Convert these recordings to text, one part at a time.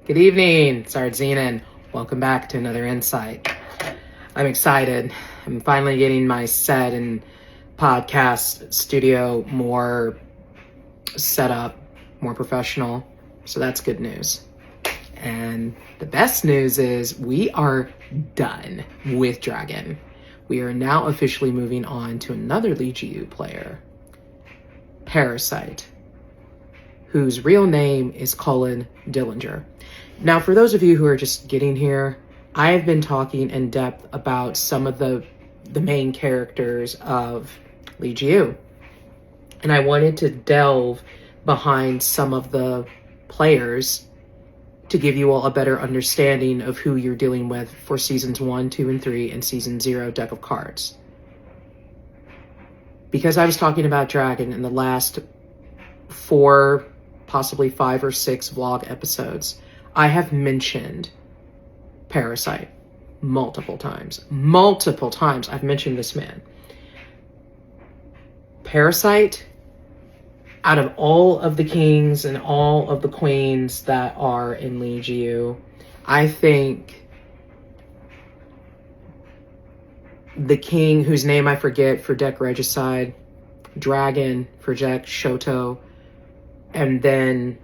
Good evening, it's Artzenin. Welcome back to another Insight. I'm excited. I'm finally getting my set and podcast studio more set up, more professional. So that's good news. And the best news is we are done with Dragon. We are now officially moving on to another LGU player, Parasite, whose real name is Cullen Dillinger. Now, for those of you who are just getting here, I have been talking in depth about some of the main characters of LGU. And I wanted to delve behind some of the players to give you all a better understanding of who you're dealing with for Seasons 1, 2, and 3 and Season 0 deck of cards. Because I was talking about Dragon in the last 4, possibly 5 or 6 vlog episodes, I have mentioned Parasite multiple times. Multiple times I've mentioned this man. Parasite, out of all of the kings and all of the queens that are in LGU, I think the king whose name I forget for deck Regicide, Dragon for deck Shoto, and then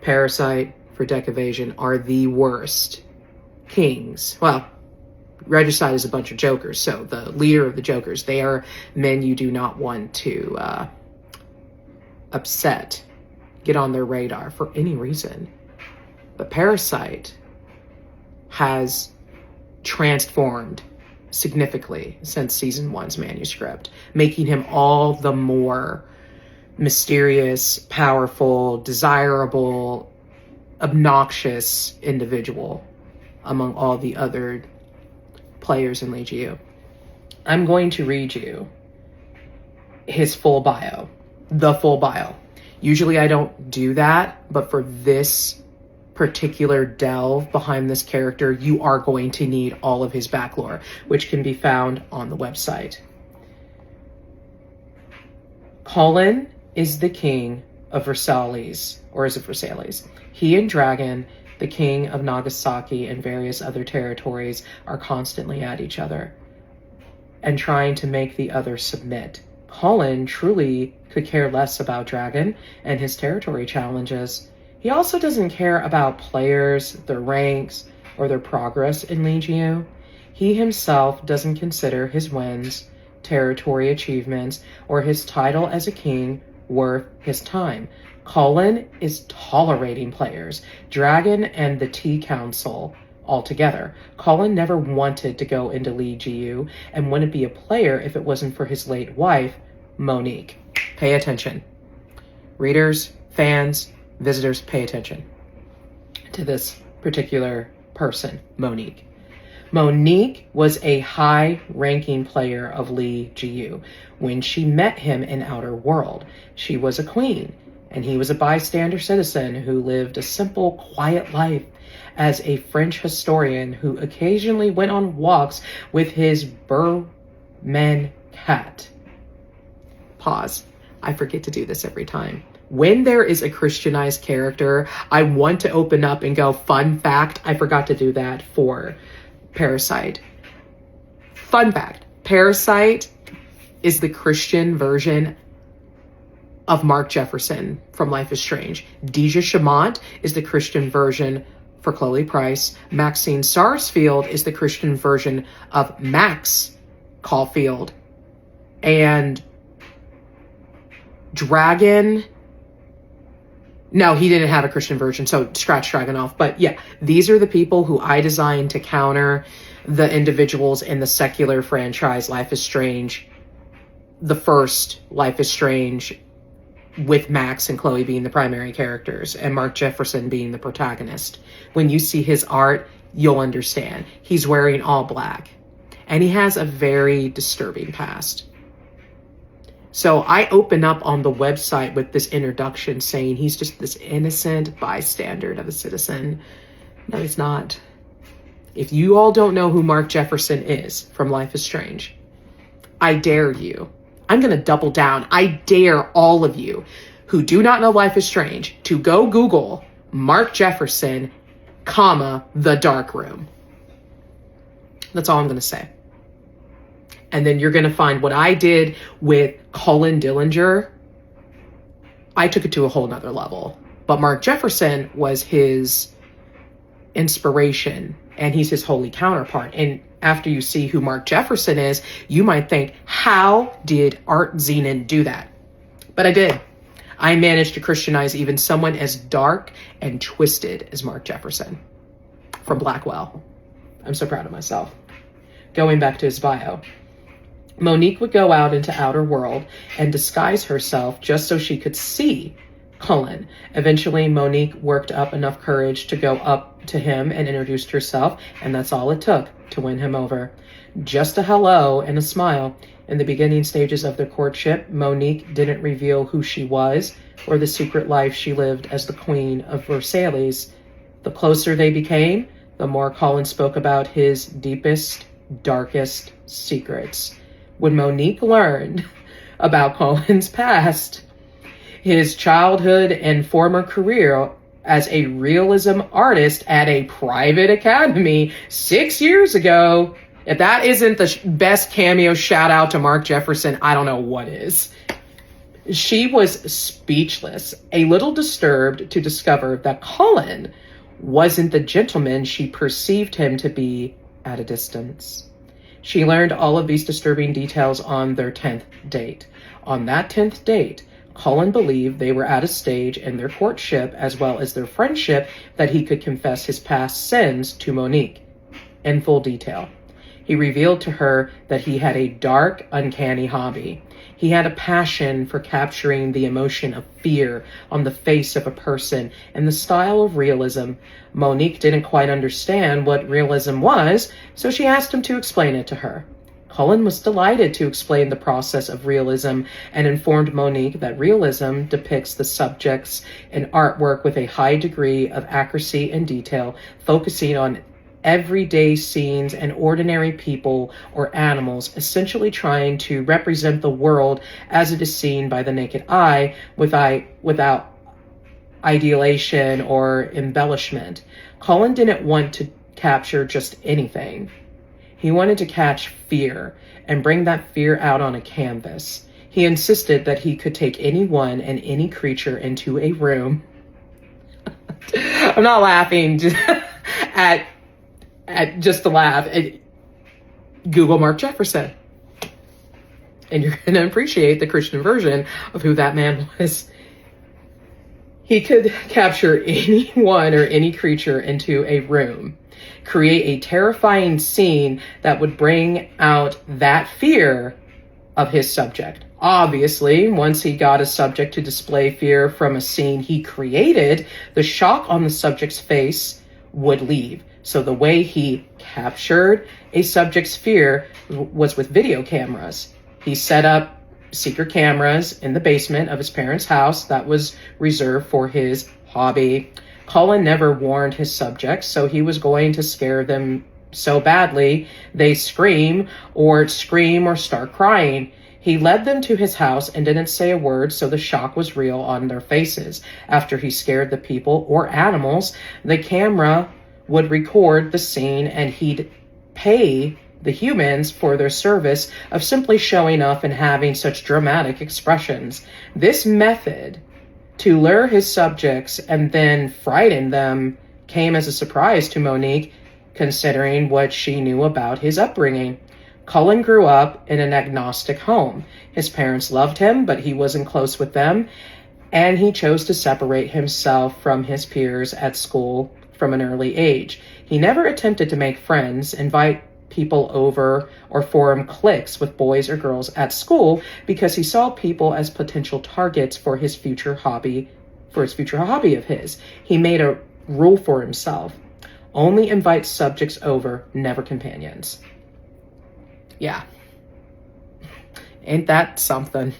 Parasite for deck Evasion are the worst kings. Well, Regicide is a bunch of jokers, so the leader of the jokers, they are men you do not want to upset, get on their radar for any reason. But Parasite has transformed significantly since Season 1's manuscript, making him all the more mysterious, powerful, desirable, obnoxious individual among all the other players in LGU. I'm going to read you his full bio, the full bio. Usually I don't do that, but for this particular delve behind this character, you are going to need all of his backlore, which can be found on the website. Cullen is the king of Versailles, or is it Versailles? He and Dragon, the king of Nagasaki and various other territories, are constantly at each other and trying to make the other submit. Cullen truly could care less about Dragon and his territory challenges. He also doesn't care about players, their ranks, or their progress in LGU. He himself doesn't consider his wins, territory achievements, or his title as a king worth his time. Cullen is tolerating players, Dragon and the T-Council altogether. Cullen never wanted to go into LGU and wouldn't be a player if it wasn't for his late wife, Monique. Pay attention. Readers, fans, visitors, pay attention to this particular person, Monique. Monique was a high-ranking player of LGU. When she met him in Outer World, she was a queen, and he was a bystander citizen who lived a simple, quiet life as a French historian who occasionally went on walks with his Burman cat. Pause. I forget to do this every time. When there is a Christianized character, I want to open up and go, fun fact. I forgot to do that for Parasite. Fun fact. Parasite is the Christian version of Mark Jefferson from Life is Strange. Deja Chamont is the Christian version for Chloe Price. Maxine Sarsfield is the Christian version of Max Caulfield. And Dragon... No, he didn't have a Christian version, so scratch Dragon off. But yeah, these are the people who I designed to counter the individuals in the secular franchise Life is Strange. The first Life is Strange, with Max and Chloe being the primary characters and Mark Jefferson being the protagonist. When you see his art, you'll understand. He's wearing all black. And he has a very disturbing past. So I open up on the website with this introduction saying he's just this innocent bystander of a citizen. No, he's not. If you all don't know who Mark Jefferson is from Life is Strange, I dare you. I'm going to double down. I dare all of you who do not know Life is Strange to go Google Mark Jefferson, comma, The Dark Room. That's all I'm going to say. And then you're going to find what I did with Cullen Dillinger. I took it to a whole nother level. But Mark Jefferson was his inspiration, and he's his holy counterpart. And after you see who Mark Jefferson is, you might think, how did Artzenin do that? But I did. I managed to Christianize even someone as dark and twisted as Mark Jefferson from Blackwell. I'm so proud of myself. Going back to his bio. Monique would go out into outer world and disguise herself just so she could see Cullen. Eventually, Monique worked up enough courage to go up to him and introduced herself, and that's all it took to win him over. Just a hello and a smile. In the beginning stages of their courtship, Monique didn't reveal who she was or the secret life she lived as the Queen of Versailles. The closer they became, the more Cullen spoke about his deepest, darkest secrets. When Monique learned about Cullen's past, his childhood and former career as a realism artist at a private academy 6 years ago, if that isn't the best cameo shout out to Mark Jefferson, I don't know what is. She was speechless, a little disturbed to discover that Cullen wasn't the gentleman she perceived him to be at a distance. She learned all of these disturbing details on their 10th date. On that 10th date, Cullen believed they were at a stage in their courtship as well as their friendship that he could confess his past sins to Monique in full detail. He revealed to her that he had a dark, uncanny hobby. He had a passion for capturing the emotion of fear on the face of a person in the style of realism. Monique didn't quite understand what realism was, so she asked him to explain it to her. Cullen was delighted to explain the process of realism and informed Monique that realism depicts the subjects in artwork with a high degree of accuracy and detail, focusing on everyday scenes and ordinary people or animals, essentially trying to represent the world as it is seen by the naked eye without ideation or embellishment. Cullen didn't want to capture just anything. He wanted to catch fear and bring that fear out on a canvas. He insisted that he could take anyone and any creature into a room. I'm not laughing at just to laugh. Google Mark Jefferson. And you're going to appreciate the Christian version of who that man was. He could capture anyone or any creature into a room, create a terrifying scene that would bring out that fear of his subject. Obviously, once he got a subject to display fear from a scene he created, the shock on the subject's face would leave. So the way he captured a subject's fear was with video cameras. He set up secret cameras in the basement of his parents' house that was reserved for his hobby. Cullen never warned his subjects, so he was going to scare them so badly they scream or start crying. He led them to his house and didn't say a word, so the shock was real on their faces. After he scared the people or animals, the camera would record the scene and he'd pay the humans for their service of simply showing up and having such dramatic expressions. This method to lure his subjects and then frighten them came as a surprise to Monique, considering what she knew about his upbringing. Cullen grew up in an agnostic home. His parents loved him, but he wasn't close with them, and he chose to separate himself from his peers at school from an early age. He never attempted to make friends, invite people over, or form cliques with boys or girls at school because he saw people as potential targets for his future hobby of his. He made a rule for himself: only invite subjects over, never companions. Yeah. Ain't that something?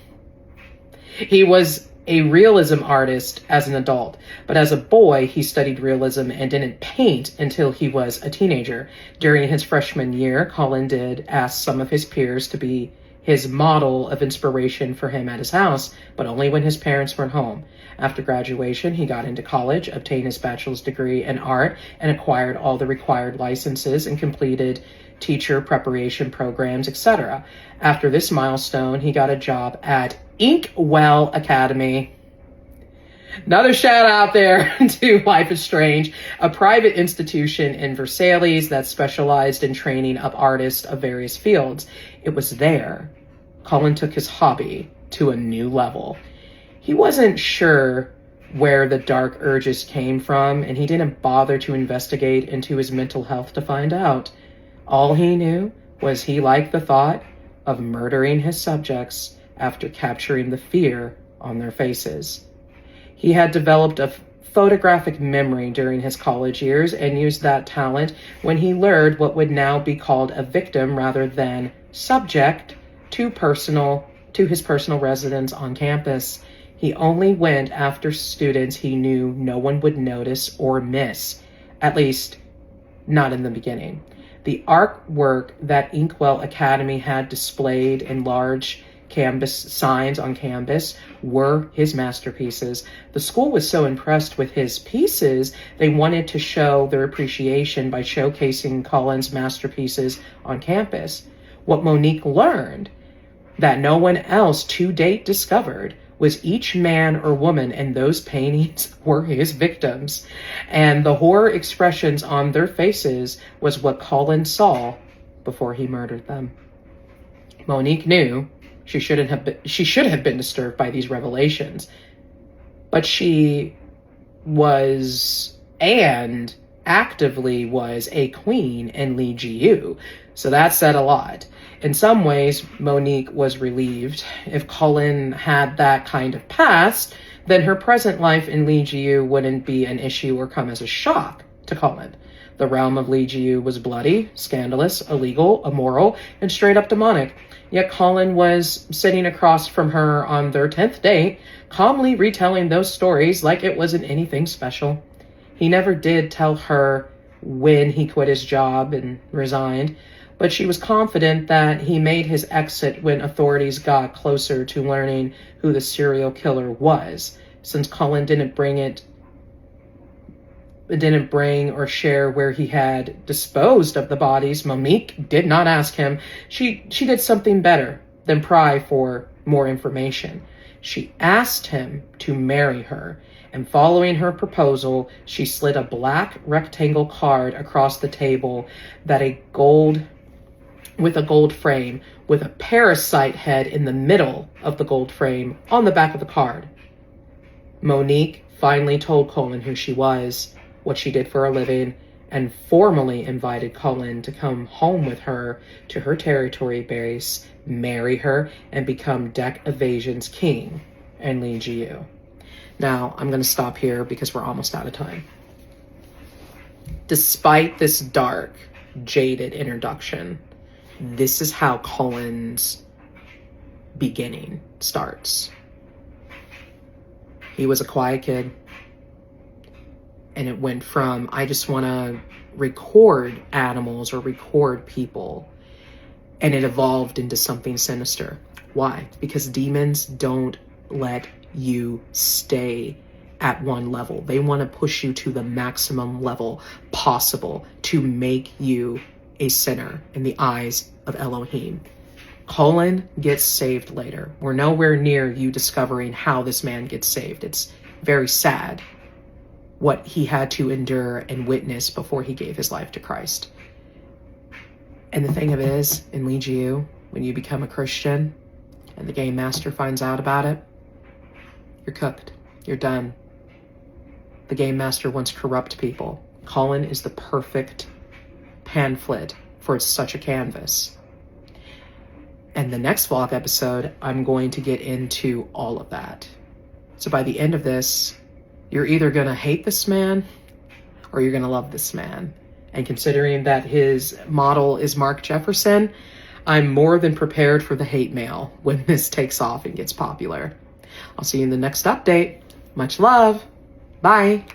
He was a realism artist as an adult, but as a boy, he studied realism and didn't paint until he was a teenager. During his freshman year, Cullen did ask some of his peers to be his model of inspiration for him at his house, but only when his parents weren't home. After graduation, he got into college, obtained his bachelor's degree in art, and acquired all the required licenses and completed teacher preparation programs, etc. After this milestone, he got a job at Inkwell Academy. Another shout out there to Life is Strange, a private institution in Versailles that specialized in training up artists of various fields. It was there Cullen took his hobby to a new level. He wasn't sure where the dark urges came from, and he didn't bother to investigate into his mental health to find out. All he knew was he liked the thought of murdering his subjects after capturing the fear on their faces. He had developed a photographic memory during his college years and used that talent when he lured what would now be called a victim rather than subject to his personal residence on campus. He only went after students he knew no one would notice or miss, at least not in the beginning. The artwork that Inkwell Academy had displayed in large canvas signs on canvas were his masterpieces. The school was so impressed with his pieces, they wanted to show their appreciation by showcasing Cullen's masterpieces on campus. What Monique learned, that no one else to date discovered, was each man or woman in those paintings were his victims, and the horror expressions on their faces was what Cullen saw before he murdered them. Monique knew she should have been disturbed by these revelations, but she was and actively was a queen in Lee Ji-yu, so that said a lot. In some ways, Monique was relieved. If Cullen had that kind of past, then her present life in Lee Ji-yu wouldn't be an issue or come as a shock to Cullen. The realm of Lee Ji-yu was bloody, scandalous, illegal, immoral, and straight up demonic. Yet Cullen was sitting across from her on their 10th date, calmly retelling those stories like it wasn't anything special. He never did tell her when he quit his job and resigned, but she was confident that he made his exit when authorities got closer to learning who the serial killer was. Since Cullen didn't bring or share where he had disposed of the bodies, Monique did not ask him. She did something better than pry for more information. She asked him to marry her, and following her proposal, she slid a black rectangle card across the table with a gold frame, with a parasite head in the middle of the gold frame on the back of the card. Monique finally told Cullen who she was, what she did for a living, and formally invited Cullen to come home with her to her territory base, marry her, and become Deck Evasion's king and Lee Ji-yu. Now, I'm going to stop here because we're almost out of time. Despite this dark, jaded introduction, this is how Cullen's beginning starts. He was a quiet kid, and it went from, I just want to record animals or record people, and it evolved into something sinister. Why? Because demons don't let you stay at one level. They want to push you to the maximum level possible to make you a sinner in the eyes of Elohim. Cullen gets saved later. We're nowhere near you discovering how this man gets saved. It's very sad what he had to endure and witness before he gave his life to Christ. And the thing of it is, in Lee Ji-yu, when you become a Christian and the game master finds out about it, you're cooked. You're done. The game master wants corrupt people. Cullen is the perfect pamphlet for such a canvas. And the next vlog episode, I'm going to get into all of that. So by the end of this, you're either going to hate this man or you're going to love this man. And considering that his model is Mark Jefferson, I'm more than prepared for the hate mail when this takes off and gets popular. I'll see you in the next update. Much love. Bye.